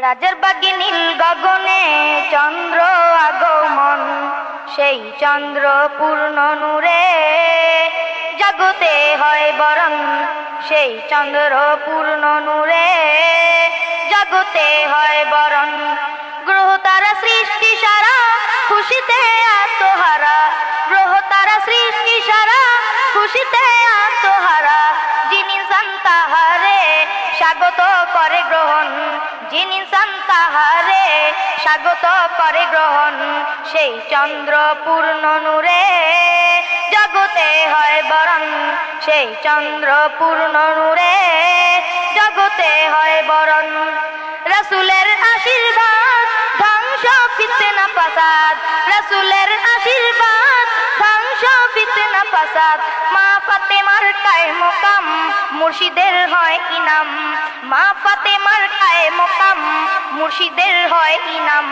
রাজার বাগে নীল গগনে চন্দ্র আগমন, সেই চন্দ্র পূর্ণ নূরে জগতে হয় বরণ, সেই চন্দ্র পূর্ণ নূরে জগতে হয় বরণ। গ্রহ তারা সৃষ্টি সারা খুশিতে আত্মহারা, গ্রহ তারা সৃষ্টি সারা খুশিতে আত্মহারা। যিনি ইনসান তাহারে স্বাগত করে গ্রহণ, যিনি ইনসান তাহারে স্বাগত করে গ্রহণ, সেই চন্দ্র পূর্ণ নূরে জগতে হয় বরণ, সেই চন্দ্র পূর্ণ নূরে জগতে হয় বরণ। রাসূলের আশীর্বাদ ধ্বংস ফিতনা ফাসাদ, রাসূলের আশীর্বাদ ধ্বংস ফিতনা ফাসাদ। মা ফাতেমার কায়ে মোকাম মুর্শিদের হয় ইনাম, মা ফাতেমার কায়ে মোকাম মুর্শিদের হয় ইনাম।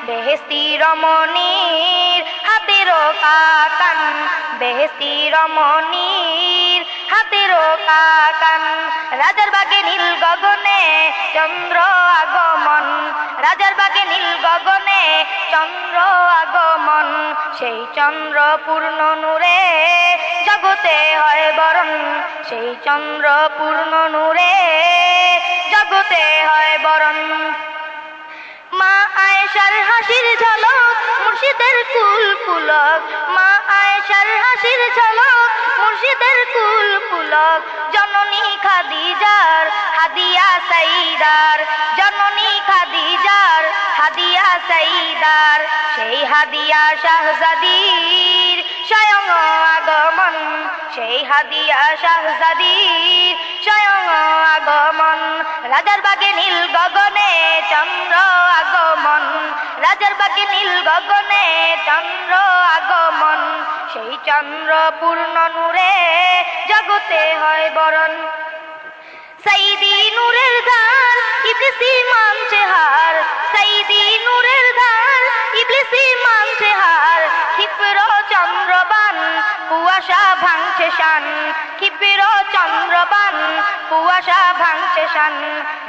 বেহেশতি রমণীর হাতেরও কাকান, বেহেশতি রমণীর হাতেরও কাকান। রাজার বাগে নীল গগনে চন্দ্র আগমন, রাজার বাগে নীল গগনে চন্দ্র আগমন, সেই চন্দ্র পূর্ণ নূরে জগতে হয় বরণ, সেই চন্দ্র পূর্ণ নূরে জগতে হয় বরণ। মা আয়েশার হাসির ঝলক মুর্শিদের কুল পুলক, মা আয়েশার হাসির ঝলক মুর্শিদের কুল পুলক। জননী খাদিজার হাদিয়া সাইদার, জননী খাদিজার হাদিয়া সাইদার, সেই হাদিয়া শাহজাদীর স্বয়ং আগমন, সেই হাদিয়া শাহজাদীর স্বয়ং আগমন। রাজার বাগে নীল গগনে চন্দ্র আগমন, রাজার বাগে নীল গগনে চন্দ্র আগমন, সেই চন্দ্র পূর্ণ নূরে জগতে হয় বরণ। সাইদি নূরের ধার ইবলিসি মানছে হার, সাইদি নূরের ধার ইবলিসি মানছে হার। ক্ষিপ্র চন্দ্রবান কুয়াশা ভাঙছে শান, ক্ষিপ্র চন্দ্রবান কুয়াশা ভাঙছে শান।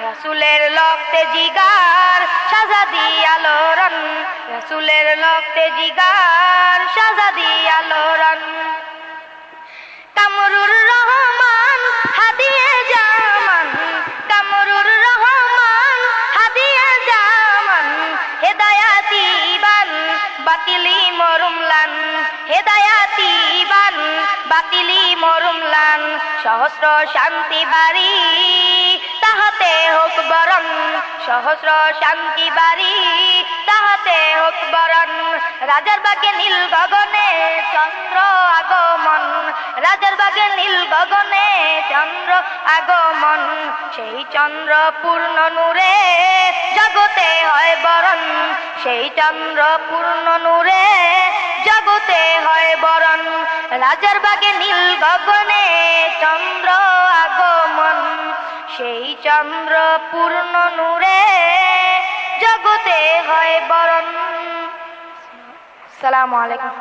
রাসূলের লক্তে জিগার শাহজাদি আলোড়ন, রাসূলের লক্তে জিগার শাহজাদি আলোড়ন। কামরুর রহমান হাদিয়ে জামান, কামরুর রহমান হাদিয়ে জামান। হেদায়াতি বান বাতিলি মরুমলান, হেদায়াতি বান বাতিলি মরুমলান। সহস্র শান্তি বাড়ি তাহাতে হোক বরণ, সহস্র শান্তি বাড়ি তাহাতে হোক বরণ। রাজার বাগে নীল গগনে চন্দ্র আগমন, রাজার বাগে নীল গগনে চন্দ্র আগমন, সেই চন্দ্র পূর্ণ নূরে জগতে হয় বরণ, সেই চন্দ্র পূর্ণ নূরে জগতে হয় বরণ। রাজার বাগে নীল গগনে চন্দ্র আগমন, সেই চন্দ্র পূর্ণ নূরে জগতে হয় বরণ। আসসালামু আলাইকুম।